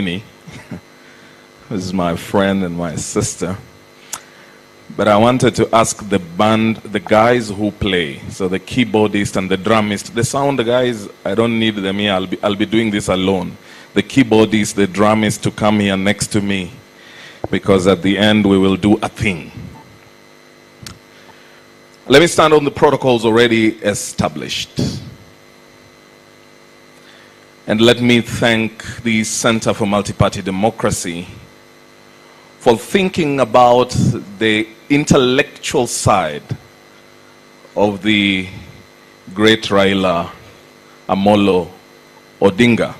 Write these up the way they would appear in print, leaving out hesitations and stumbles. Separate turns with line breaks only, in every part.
Winnie, who's my friend and my sister. But I wanted to ask the band, the guys who play, so the keyboardist and the drummist, the sound guys, I don't need them here, I'll be doing this alone. The keyboardist, the drummist to come here next to me, because at the end we will do a thing. Let me stand on the protocols already established. And let me thank the Center for Multi-Party Democracy for thinking about the intellectual side of the great Raila Amolo Odinga.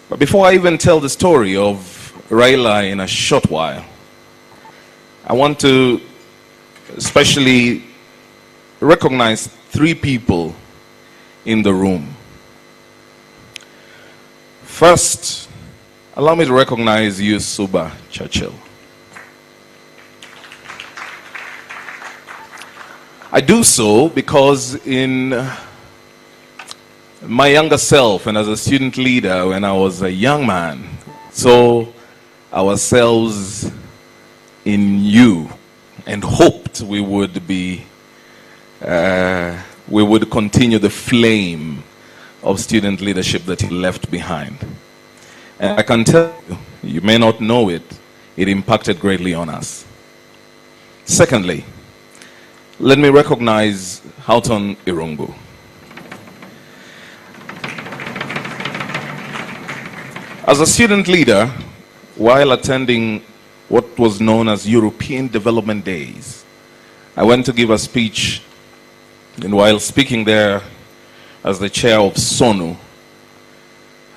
But before I even tell the story of Raila in a short while, I want to especially recognize 3 people in the room. First, allow me to recognize you, Suba Churchill. I do so because in my younger self and as a student leader when I was a young man, saw ourselves in you and hoped we would continue the flame of student leadership that you left behind. And I can tell you, you may not know it, it impacted greatly on us. Secondly, let me recognize Houghton Irungu. As a student leader, while attending what was known as European Development Days, I went to give a speech, and while speaking there as the chair of SONU,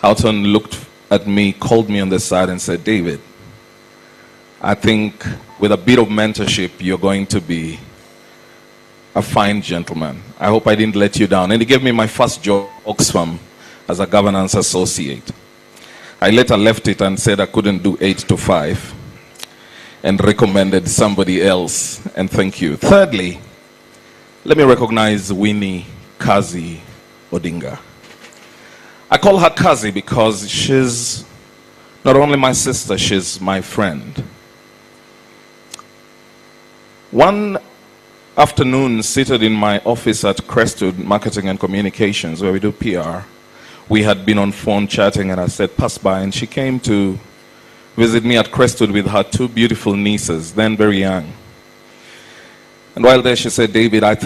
Houghton looked at me, called me on the side and said, "David, I think with a bit of mentorship, you're going to be a fine gentleman. I hope I didn't let you down." And he gave me my first job at Oxfam as a governance associate. I later left it and said I couldn't do 8 to 5 and recommended somebody else, and thank you. Thirdly, let me recognize Winnie Kazi Odinga. I call her Kazi because she's not only my sister, she's my friend. One afternoon, seated in my office at Crestwood Marketing and Communications, where we do PR, we had been on phone chatting, and I said, "Pass by," and she came to visit me at Crestwood with her 2 beautiful nieces, then very young. And while there, she said, "David, I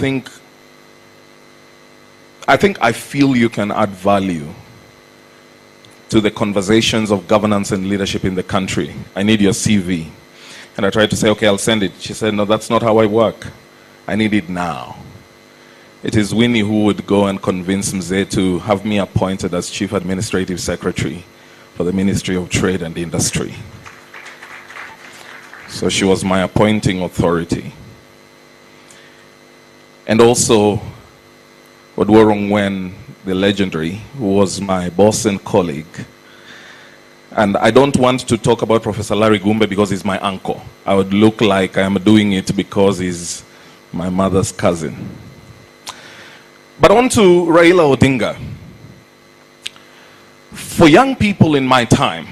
feel you can add value to the conversations of governance and leadership in the country. I need your CV." And I tried to say, "Okay, I'll send it." She said, "No, that's not how I work. I need it now." It is Winnie who would go and convince Mzee to have me appointed as Chief Administrative Secretary for the Ministry of Trade and Industry. So she was my appointing authority. And also, Odworong Wen, the legendary, who was my boss and colleague. And I don't want to talk about Professor Larry Gumbe because he's my uncle. I would look like I am doing it because he's my mother's cousin. But on to Raila Odinga. For young people in my time,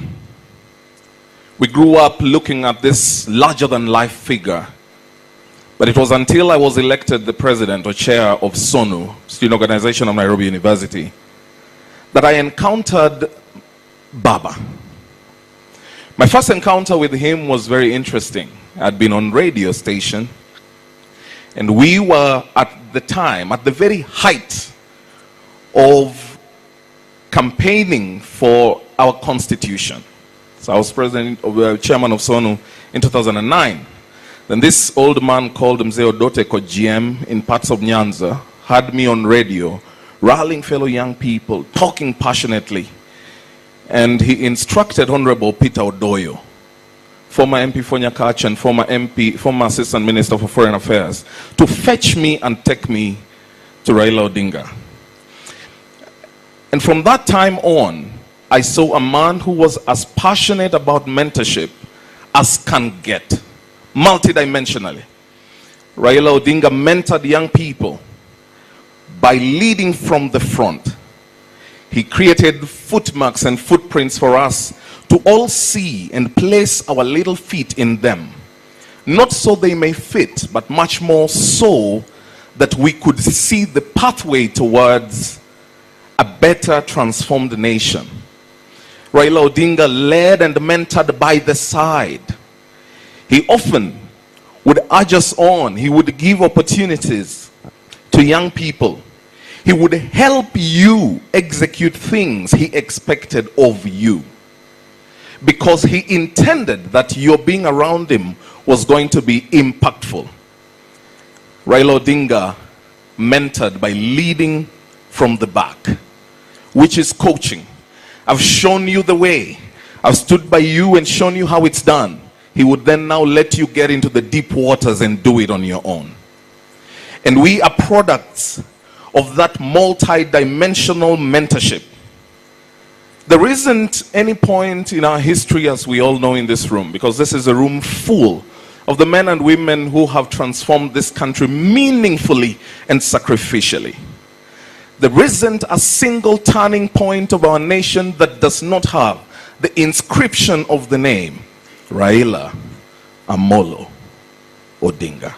we grew up looking at this larger-than-life figure. But it was until I was elected the president or chair of SONU, Student Organization of Nairobi University, that I encountered Baba. My first encounter with him was very interesting. I'd been on radio station, and we were at the time, at the very height of campaigning for our constitution. So I was chairman of SONU in 2009. Then this old man called Mzee Odoteko GM in parts of Nyanza had me on radio, rallying fellow young people, talking passionately. And he instructed Honorable Peter Odoyo, former MP for Nyakach and former Assistant Minister for Foreign Affairs, to fetch me and take me to Raila Odinga. And from that time on, I saw a man who was as passionate about mentorship as can get, multidimensionally. Raila Odinga mentored young people by leading from the front. He created footmarks and footprints footprints for us to all see and place our little feet in them. Not so they may fit, but much more so that we could see the pathway towards a better transformed nation. Raila Odinga led and mentored by the side. He often would urge us on. He would give opportunities to young people. He would help you execute things he expected of you, because he intended that your being around him was going to be impactful. Raila Odinga mentored by leading from the back, which is coaching. I've shown you the way. I've stood by you and shown you how it's done. He would then now let you get into the deep waters and do it on your own. And we are products of that multi-dimensional mentorship. There isn't any point in our history, as we all know in this room, because this is a room full of the men and women who have transformed this country meaningfully and sacrificially. There isn't a single turning point of our nation that does not have the inscription of the name Raila Amolo Odinga.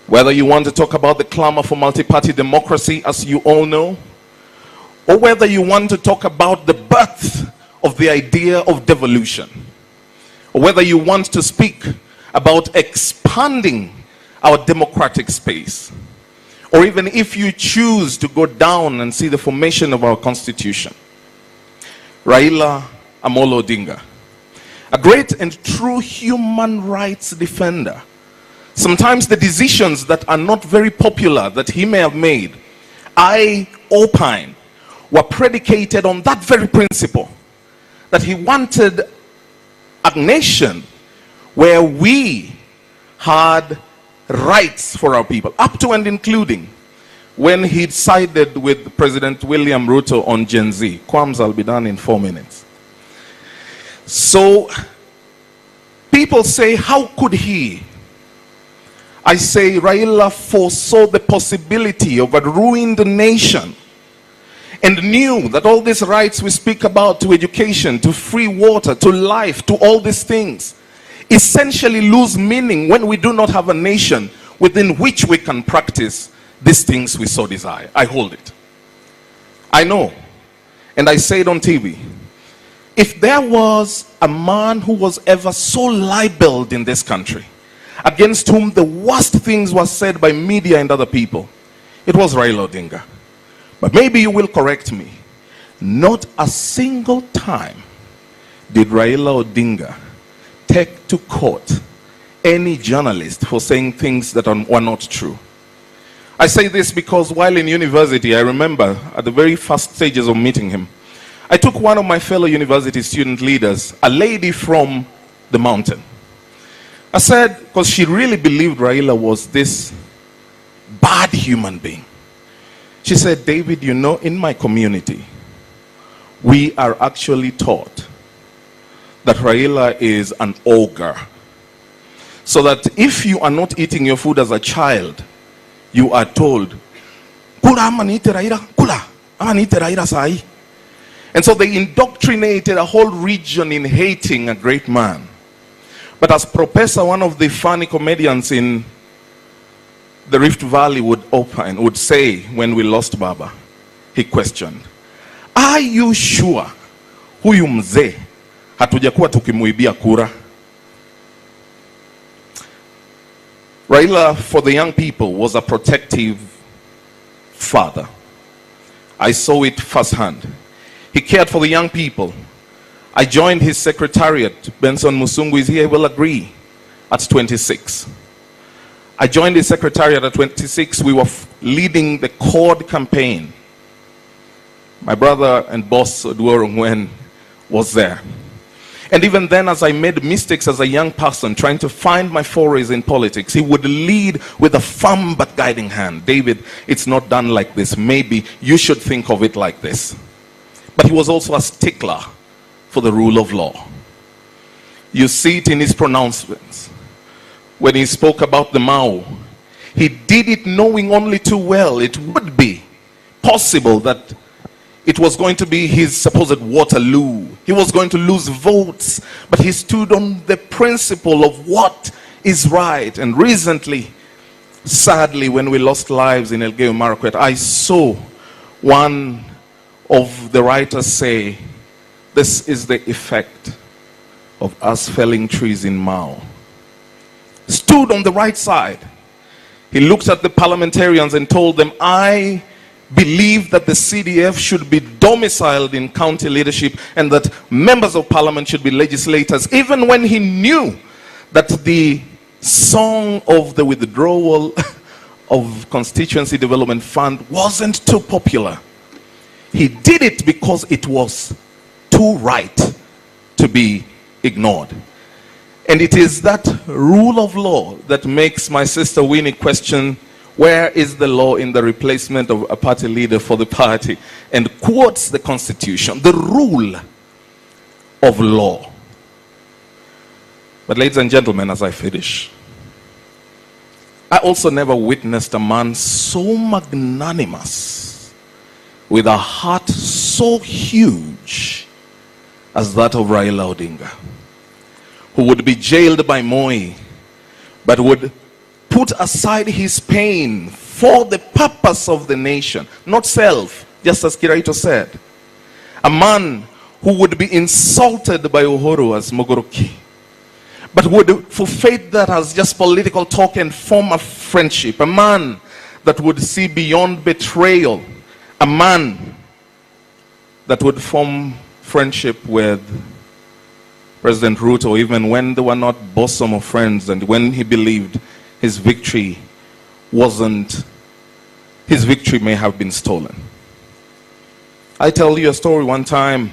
Whether you want to talk about the clamor for multi-party democracy, as you all know, or whether you want to talk about the birth of the idea of devolution, or whether you want to speak about expanding our democratic space, or even if you choose to go down and see the formation of our constitution, Raila Amolo Odinga, a great and true human rights defender. Sometimes the decisions that are not very popular that he may have made, I opine, were predicated on that very principle, that he wanted a nation where we had rights for our people, up to and including when he sided with President William Ruto on Gen Z. Qualms, I'll be done in 4 minutes. So people say, how could he? I say Raila foresaw the possibility of a ruined nation and knew that all these rights we speak about, to education, to free water, to life, to all these things, essentially lose meaning when we do not have a nation within which we can practice these things we so desire. I hold it. I know, and I say it on TV. If there was a man who was ever so libeled in this country, against whom the worst things were said by media and other people, it was Raila Odinga. But maybe you will correct me. Not a single time did Raila Odinga take to court any journalist for saying things that were not true. I say this because while in university, I remember at the very first stages of meeting him, I took one of my fellow university student leaders, a lady from the mountain. I said, because she really believed Raila was this bad human being. She said, David, you know, in my community, we are actually taught that Raila is an ogre. So that if you are not eating your food as a child, you are told, Kula amanite Raila, kula amanite Raila sai. And so they indoctrinated a whole region in hating a great man. But as Professor, one of the funny comedians in the Rift Valley, would say when we lost Baba, he questioned, are you sure huyu mzee hatujakuwa tukimuibia kura? Raila, for the young people, was a protective father. I saw it firsthand. He cared for the young people. I joined his secretariat. Benson Musungu is here, he will agree, at 26. I joined his secretariat at 26. We were leading the CORD campaign. My brother and boss, Oduoro Ngwen, was there. And even then, as I made mistakes as a young person, trying to find my forays in politics, he would lead with a firm but guiding hand. David, it's not done like this. Maybe you should think of it like this. But he was also a stickler for the rule of law. You see it in his pronouncements. When he spoke about the Mao, he did it knowing only too well it would be possible that It was going to be his supposed Waterloo. He was going to lose votes, but he stood on the principle of what is right. And recently, sadly, when we lost lives in Int'l Human Rghts, I saw one of the writers say, this is the effect of us felling trees in Mao. Stood on the right side. He looked at the parliamentarians and told them, I believe that the CDF should be domiciled in county leadership and that members of parliament should be legislators, even when he knew that the song of the withdrawal of Constituency Development Fund wasn't too popular. He did it because it was too right to be ignored. And it is that rule of law that makes my sister Winnie question, where is the law in the replacement of a party leader for the party? And quotes the Constitution, the rule of law. But ladies and gentlemen, as I finish, I also never witnessed a man so magnanimous, with a heart so huge as that of Raila Odinga, who would be jailed by Moi, but would put aside his pain for the purpose of the nation, not self, just as Kiraito said. A man who would be insulted by Uhuru as Mogoroki, but would forfeit that as just political talk and form a friendship. A man that would see beyond betrayal. A man that would form friendship with President Ruto, even when they were not bosom of friends, and when he believed his victory may have been stolen. I tell you a story one time,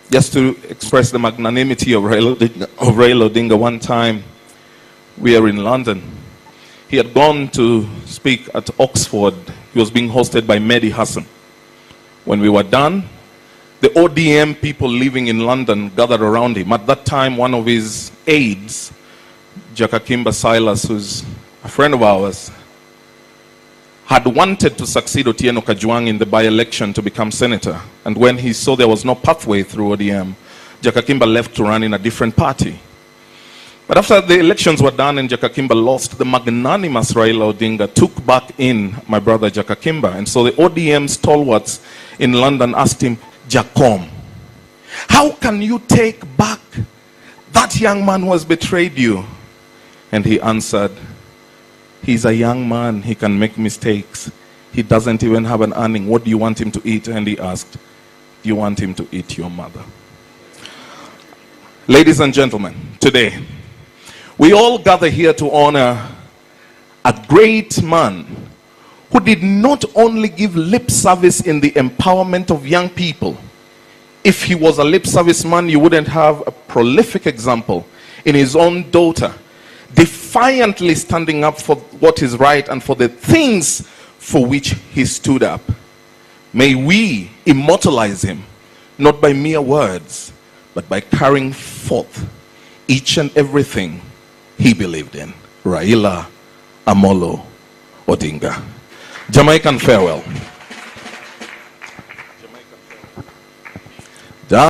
just to express the magnanimity of Raila Odinga. One time, we are in London. He had gone to speak at Oxford. He was being hosted by Mehdi Hassan. When we were done, the ODM people living in London gathered around him. At that time, one of his aides, Jakakimba Silas, who's a friend of ours, had wanted to succeed Otieno Kajwang in the by-election to become senator. And when he saw there was no pathway through ODM, Jakakimba left to run in a different party. But after the elections were done and Jakakimba lost, the magnanimous Raila Odinga took back in my brother Jakakimba. And so the ODM stalwarts in London asked him, Jacom, how can you take back that young man who has betrayed you? And he answered, he's a young man, he can make mistakes. He doesn't even have an earning. What do you want him to eat? And he asked, do you want him to eat your mother? Ladies and gentlemen, today, we all gather here to honor a great man who did not only give lip service in the empowerment of young people. If he was a lip service man, you wouldn't have a prolific example in his own daughter, defiantly standing up for what is right and for the things for which he stood up. May we immortalize him, not by mere words, but by carrying forth each and everything he believed in. Raila Amolo Odinga. Jamaican farewell.